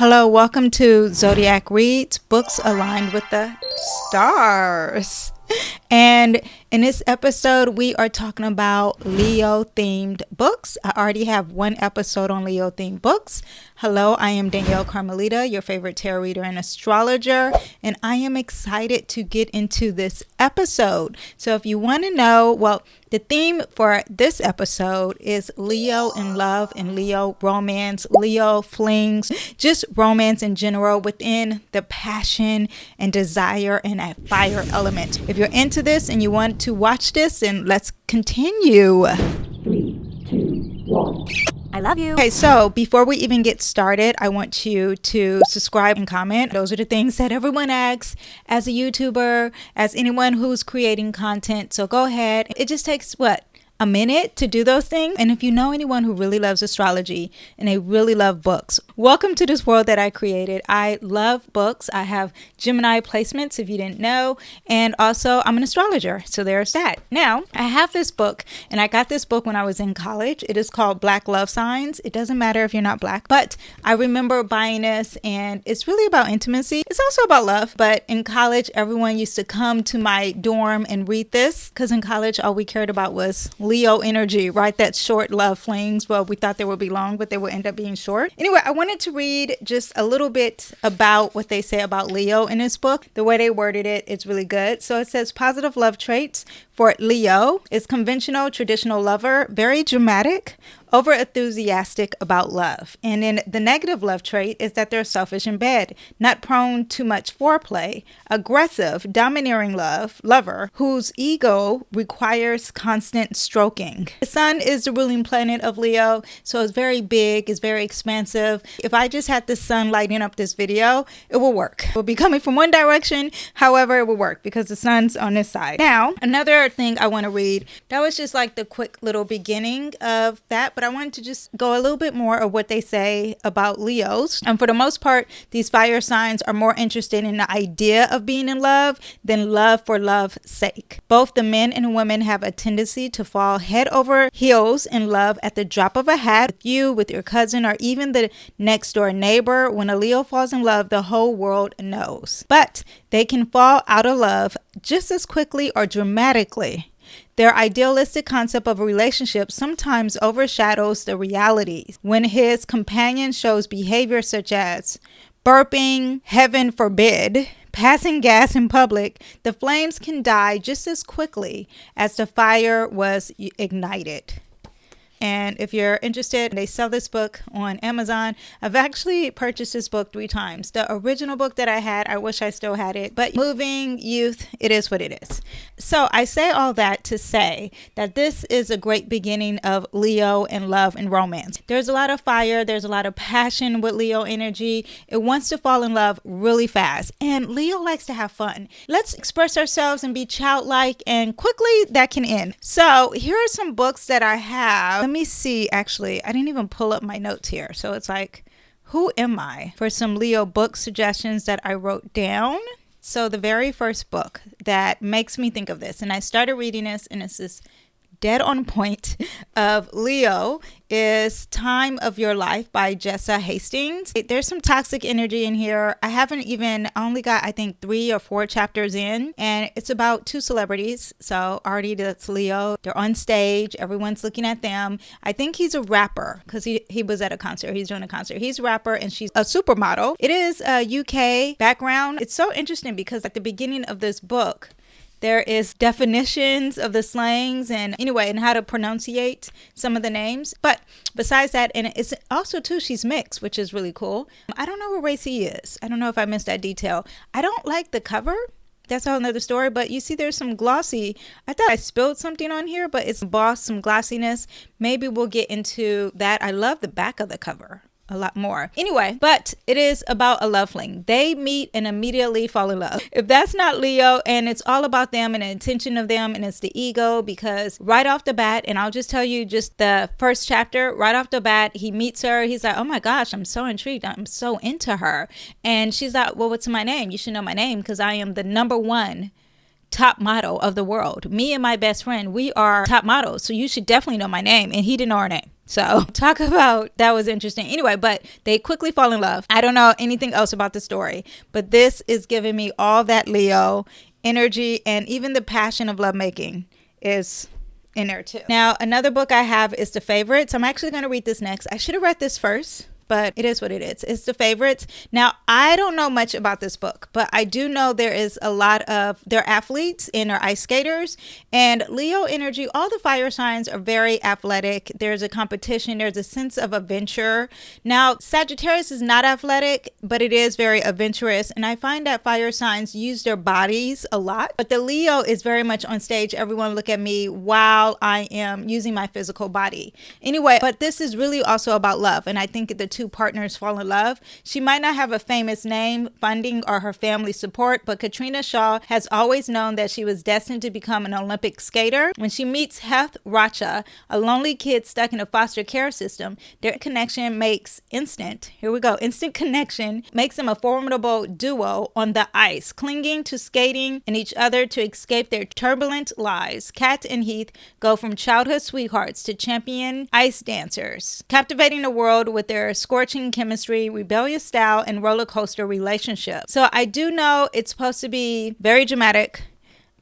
Hello, welcome to Zodiac Reads, books aligned with the stars. And in this episode, we are talking about Leo themed books. I already have one episode on Leo themed books. Hello, I am Danyell Carmelita, your favorite tarot reader and astrologer, and I am excited to get into this episode. So if you want to know, well, the theme for this episode is Leo in love and Leo romance, Leo flings, just romance in general within the passion and desire and that fire element. If you're into this and you want to watch this, and let's continue. 3, 2, 1. I love you. Okay, so before we even get started, I want you to subscribe and comment. Those are the things that everyone asks as a YouTuber, as anyone who's creating content. So go ahead. It just takes a minute to do those things. And if you know anyone who really loves astrology and they really love books, welcome to this world that I created. I love books. I have Gemini placements, if you didn't know. And also I'm an astrologer. So there's that. Now I have this book, and I got this book when I was in college. It is called Black Love Signs. It doesn't matter if you're not Black, but I remember buying this, and it's really about intimacy. It's also about love. But in college, everyone used to come to my dorm and read this, because in college, all we cared about was Leo energy, right? That short love flings. Well, we thought they would be long, but they would end up being short. Anyway, I wanted to read just a little bit about what they say about Leo in this book. The way they worded it, it's really good. So it says positive love traits for Leo is conventional, traditional lover, very dramatic, over enthusiastic about love. And then the negative love trait is that they're selfish in bed, not prone to much foreplay, aggressive, domineering lover whose ego requires constant stroking. The sun is the ruling planet of Leo, so it's very big, it's very expansive. If I just had the sun lighting up this video, it will work. It will be coming from one direction, however it will work because the sun's on this side. Now, another thing I want to read, that was just like the quick little beginning of that, but I wanted to just go a little bit more of what they say about Leos. And for the most part, these fire signs are more interested in the idea of being in love than love for love's sake. Both the men and women have a tendency to fall head over heels in love at the drop of a hat with you, with your cousin, or even the next door neighbor. When a Leo falls in love, the whole world knows. But they can fall out of love just as quickly or dramatically. Their idealistic concept of a relationship sometimes overshadows the realities. When his companion shows behavior such as burping, heaven forbid, passing gas in public, the flames can die just as quickly as the fire was ignited. And if you're interested, they sell this book on Amazon. I've actually purchased this book 3 times. The original book that I had, I wish I still had it. But moving youth, it is what it is. So I say all that to say that this is a great beginning of Leo and love and romance. There's a lot of fire. There's a lot of passion with Leo energy. It wants to fall in love really fast. And Leo likes to have fun. Let's express ourselves and be childlike, and quickly that can end. So here are some books that I have. Let me see, actually, I didn't even pull up my notes here. So it's like, who am I? For some Leo book suggestions that I wrote down. So the very first book that makes me think of this, and I started reading this, and it's this dead on point of Leo, is Time of Your Life by Jessa Hastings. There's some toxic energy in here. I only got, I think, 3 or 4 chapters in, and it's about 2 celebrities. So already that's Leo. They're on stage. Everyone's looking at them. I think he's a rapper because he was at a concert. He's doing a concert. He's a rapper and she's a supermodel. It is a UK background. It's so interesting because at the beginning of this book, there is definitions of the slangs and how to pronunciate some of the names. But besides that, and it's also too, she's mixed, which is really cool. I don't know what race he is. I don't know if I missed that detail. I don't like the cover. That's a whole nother story. But you see there's some glossy. I thought I spilled something on here, but it's embossed, some glossiness. Maybe we'll get into that. I love the back of the cover a lot more. Anyway, but it is about a love fling. They meet and immediately fall in love. If that's not Leo, and it's all about them and the intention of them, and it's the ego, because right off the bat, and I'll just tell you just the first chapter, right off the bat, he meets her. He's like, oh my gosh, I'm so intrigued. I'm so into her. And she's like, well, what's my name? You should know my name because I am the #1 top model of the world. Me and my best friend, we are top models. So you should definitely know my name. And he didn't know her name. So talk about, that was interesting. Anyway, but they quickly fall in love. I don't know anything else about the story, but this is giving me all that Leo energy, and even the passion of lovemaking is in there too. Now, another book I have is The Favorites. I'm actually going to read this next. I should have read this first, but it is what it is. It's The Favorites. Now, I don't know much about this book, but I do know there is a lot of, they're athletes and they're ice skaters, and Leo energy, all the fire signs are very athletic. There's a competition. There's a sense of adventure. Now, Sagittarius is not athletic, but it is very adventurous. And I find that fire signs use their bodies a lot, but the Leo is very much on stage. Everyone look at me while I am using my physical body. Anyway, but this is really also about love. And I think the two partners fall in love. She might not have a famous name, funding, or her family support, but Katrina Shaw has always known that she was destined to become an Olympic skater. When she meets Heth Racha, a lonely kid stuck in a foster care system, their connection makes instant connection makes them a formidable duo on the ice, clinging to skating and each other to escape their turbulent lives. Kat and Heath go from childhood sweethearts to champion ice dancers, captivating the world with their scorching chemistry, rebellious style, and roller coaster relationship. So I do know it's supposed to be very dramatic,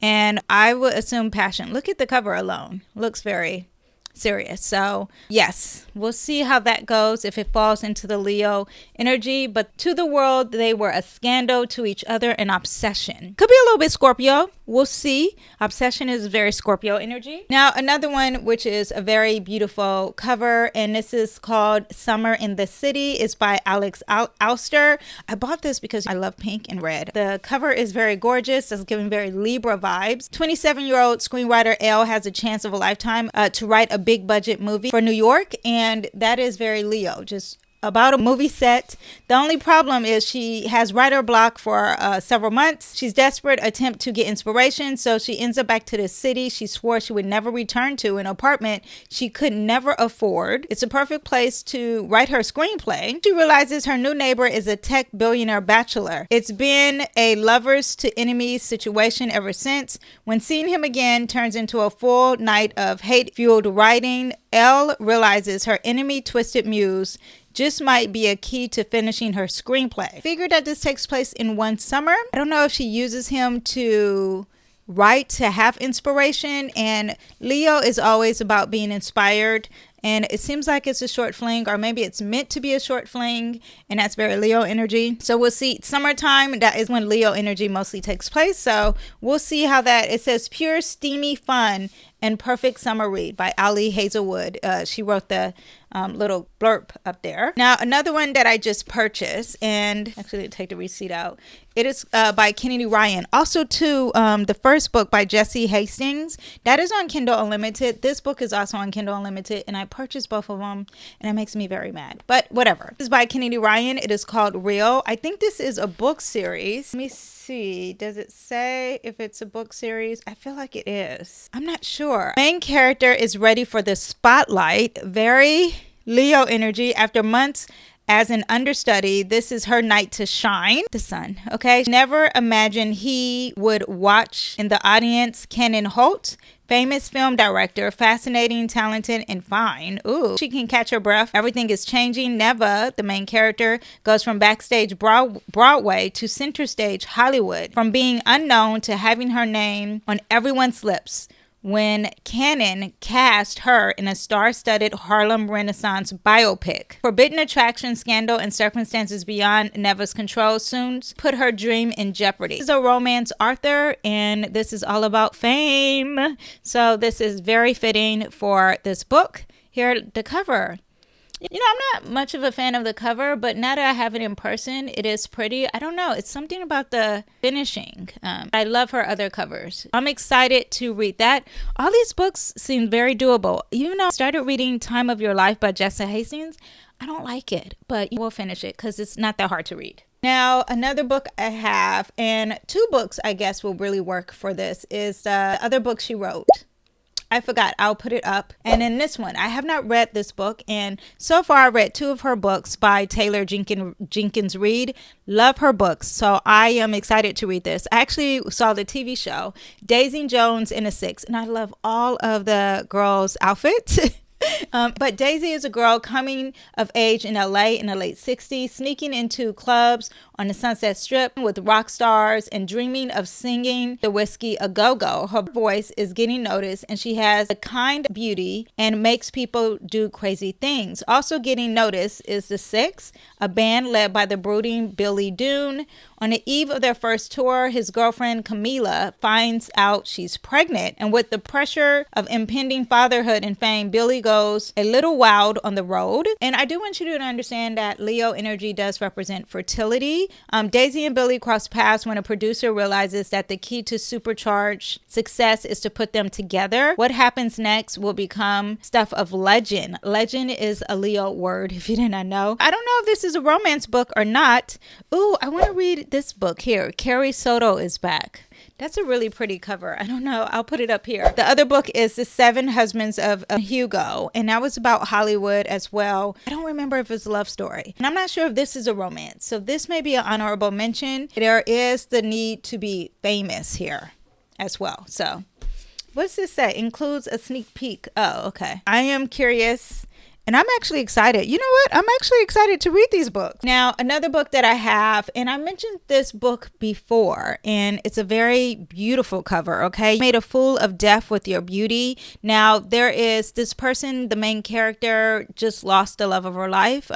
and I would assume passion. Look at the cover alone. Looks very serious. So yes, we'll see how that goes, if it falls into the Leo energy. But to the world, they were a scandal, to each other an obsession. Could be a little bit Scorpio. We'll see. Obsession is very Scorpio energy. Now, another one, which is a very beautiful cover, and this is called Summer in the City. It's by Alex Auster. I bought this because I love pink and red. The cover is very gorgeous. It's giving very Libra vibes. 27-year-old screenwriter Elle has a chance of a lifetime to write a big budget movie for New York, and that is very Leo, just about a movie set. The only problem is she has writer block for several months. She's desperate attempt to get inspiration, so she ends up back to the city she swore she would never return to, an apartment she could never afford. It's a perfect place to write her screenplay. She realizes her new neighbor is a tech billionaire bachelor. It's been a lovers to enemies situation ever since. When seeing him again turns into a full night of hate-fueled writing, Elle realizes her enemy twisted muse just might be a key to finishing her screenplay. Figured that this takes place in one summer. I don't know if she uses him to write to have inspiration, and Leo is always about being inspired, and it seems like it's a short fling, or maybe it's meant to be a short fling, and that's very Leo energy. So we'll see. Summertime, that is when Leo energy mostly takes place, so we'll see how that, it says pure steamy fun and perfect summer read by Ali Hazelwood. She wrote the little blurb up there. Now, another one that I just purchased, and actually take the receipt out. It is by Kennedy Ryan. Also, too, the first book by Jesse Hastings. That is on Kindle Unlimited. This book is also on Kindle Unlimited, and I purchased both of them, and it makes me very mad. But whatever. This is by Kennedy Ryan. It is called Real. I think this is a book series. Let me see. Does it say if it's a book series? I feel like it is. I'm not sure. Main character is ready for the spotlight. Very Leo energy. After months as an understudy, this is her night to shine. The sun, okay? Never imagined he would watch in the audience. Kenan Holt, famous film director, fascinating, talented, and fine. Ooh, she can catch her breath. Everything is changing. Neva, the main character, goes from backstage Broadway to center stage Hollywood, from being unknown to having her name on everyone's lips. When Cannon cast her in a star-studded Harlem Renaissance biopic. Forbidden attraction, scandal, and circumstances beyond Neva's control soon put her dream in jeopardy. This is a romance author, and this is all about fame. So this is very fitting for this book. Here, the cover. You know, I'm not much of a fan of the cover, but now that I have it in person, it is pretty. I don't know. It's something about the finishing. I love her other covers. I'm excited to read that. All these books seem very doable. Even though I started reading Time of Your Life by Jesse Hastings, I don't like it, but we'll finish it because it's not that hard to read. Now, another book I have, and two books I guess will really work for this, is the other book she wrote. I forgot. I'll put it up. And in this one, I have not read this book. And so far, I read two of her books by Taylor Jenkins Reid. Love her books. So I am excited to read this. I actually saw the TV show, Daisy Jones in a Six. And I love all of the girls' outfits. But Daisy is a girl coming of age in LA in the late 60s, sneaking into clubs on the Sunset Strip with rock stars and dreaming of singing the whiskey a go-go. Her voice is getting noticed and she has a kind beauty and makes people do crazy things. Also getting noticed is The Six, a band led by the brooding Billy Dune. On the eve of their first tour, his girlfriend Camila finds out she's pregnant, and with the pressure of impending fatherhood and fame, Billy goes a little wild on the road. And I do want you to understand that Leo energy does represent fertility. Daisy and Billy cross paths when a producer realizes that the key to supercharged success is to put them together. What happens next will become stuff of legend. Legend is a Leo word, if you did not know. I don't know if this is a romance book or not. Ooh, I want to read this book here. Carrie Soto is back. That's a really pretty cover. I don't know. I'll put it up here. The other book is The Seven Husbands of Hugo. And that was about Hollywood as well. I don't remember if it's a love story. And I'm not sure if this is a romance. So this may be an honorable mention. There is the need to be famous here as well. So what's this say? Includes a sneak peek. Oh, okay. I am curious. And I'm actually excited. You know what? I'm actually excited to read these books. Now, another book that I have, and I mentioned this book before, and it's a very beautiful cover, okay? You made a fool of death with your beauty. Now, there is this person, the main character, just lost the love of her life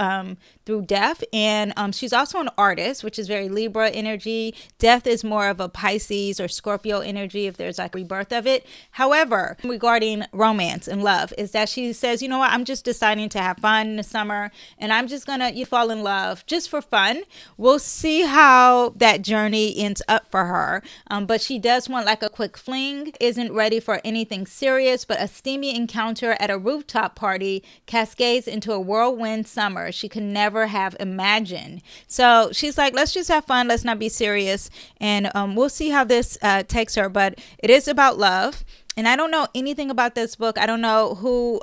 through death. And she's also an artist, which is very Libra energy. Death is more of a Pisces or Scorpio energy if there's like rebirth of it. However, regarding romance and love, is that she says, you know what? I'm just deciding to have fun in the summer and I'm just gonna fall in love just for fun. We'll see how that journey ends up for her, but she does want like a quick fling, isn't ready for anything serious, but a steamy encounter at a rooftop party cascades into a whirlwind summer she can never have imagined. So she's like, let's just have fun, let's not be serious, and we'll see how this takes her. But it is about love. And I don't know anything about this book. I don't know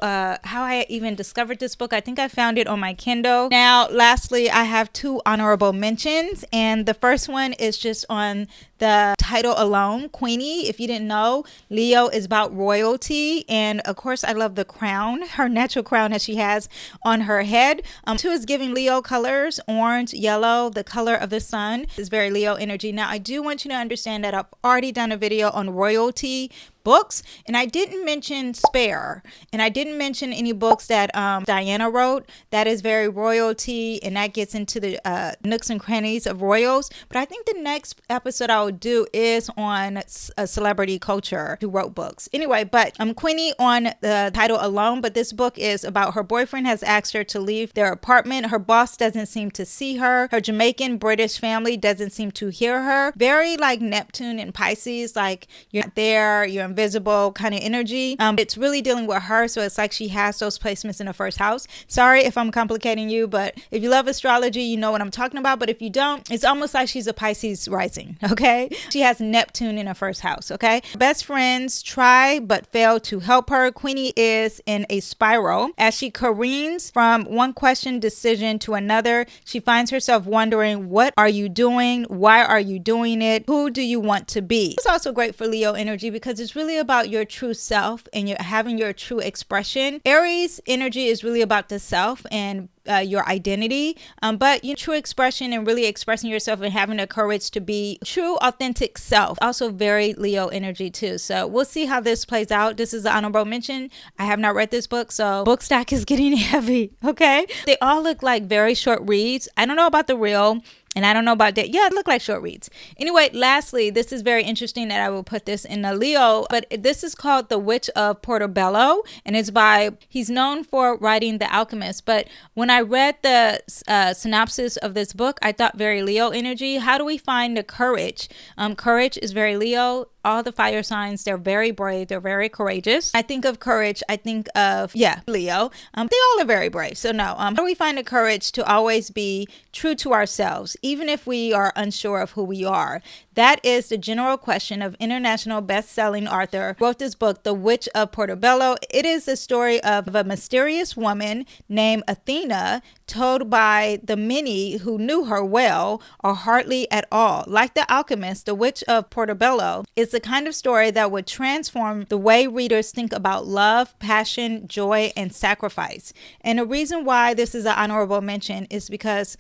how I even discovered this book. I think I found it on my Kindle. Now, lastly, I have two honorable mentions. And the first one is just on the title alone, Queenie. If you didn't know, Leo is about royalty. And of course, I love the crown, her natural crown that she has on her head. Two is giving Leo colors, orange, yellow, the color of the sun is very Leo energy. Now, I do want you to understand that I've already done a video on royalty books, and I didn't mention Spare, and I didn't mention any books that Diana wrote. That is very royalty, and that gets into the nooks and crannies of royals. But I think the next episode I will do is on celebrity culture who wrote books. Anyway, but Queenie on the title alone, but this book is about her boyfriend has asked her to leave their apartment. Her boss doesn't seem to see her. Her Jamaican British family doesn't seem to hear her. Very like Neptune and Pisces, like you're not there, you're invisible kind of energy. It's really dealing with her, so it's like she has those placements in the first house. Sorry if I'm complicating you, but if you love astrology, you know what I'm talking about. But if you don't, it's almost like she's a Pisces rising, okay? She has Neptune in her first house, okay? Best friends try but fail to help her. Queenie is in a spiral. As she careens from one question decision to another, she finds herself wondering, what are you doing? Why are you doing it? Who do you want to be? It's also great for Leo energy because it's really about your true self and you're having your true expression. Aries energy is really about the self and your identity, but your true expression and really expressing yourself and having the courage to be true, authentic self. Also very Leo energy too. So we'll see how this plays out. This is the honorable mention. I have not read this book, so book stack is getting heavy. Okay, they all look like very short reads. I don't know about the real. And I don't know about that. Yeah, it looked like short reads. Anyway, lastly, this is very interesting that I will put this in a Leo, but this is called The Witch of Portobello, and it's by, he's known for writing The Alchemist. But when I read the synopsis of this book, I thought very Leo energy. How do we find the courage? Courage is very Leo. All the fire signs, they're very brave, they're very courageous. I think of courage, I think of, Leo. They all are very brave. So no, how do we find the courage to always be true to ourselves, even if we are unsure of who we are? That is the general question of international best-selling author wrote this book, The Witch of Portobello. It is the story of a mysterious woman named Athena told by the many who knew her well or hardly at all. Like The Alchemist, The Witch of Portobello is the kind of story that would transform the way readers think about love, passion, joy, and sacrifice. And the reason why this is an honorable mention is because,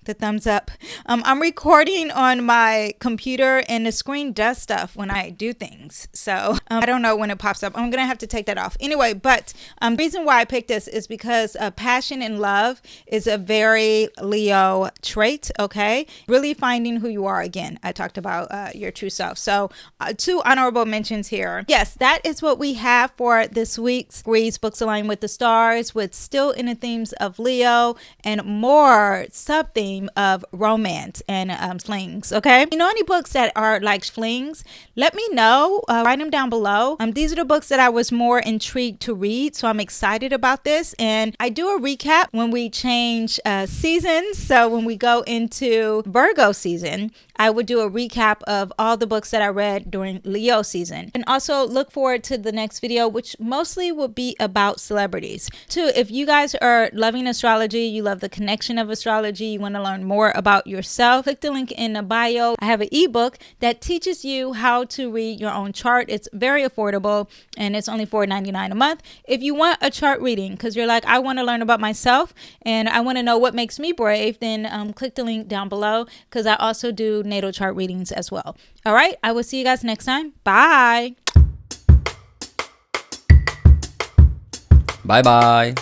the thumbs up. I'm recording on my computer and the screen does stuff when I do things. So I don't know when it pops up. I'm going to have to take that off. Anyway, but the reason why I picked this is because passion and love is a very Leo trait, okay? Really finding who you are again. I talked about your true self. So 2 honorable mentions here. Yes, that is what we have for this week's Reads Books Align with the Stars, with still in the themes of Leo and more sub-themes of romance and flings. Okay, you know any books that are like flings? Let me know. Write them down below. These are the books that I was more intrigued to read, so I'm excited about this. And I do a recap when we change seasons. So when we go into Virgo season, I would do a recap of all the books that I read during Leo season. And also look forward to the next video, which mostly will be about celebrities. Too, if you guys are loving astrology, you love the connection of astrology, you want to learn more about yourself, click the link in the bio. I have an ebook that teaches you how to read your own chart. It's very affordable and it's only $4.99 a month. If you want a chart reading, because you're like, I want to learn about myself and I want to know what makes me brave, then click the link down below, because I also do natal chart readings as well. All right, I will see you guys next time. Bye. Bye bye.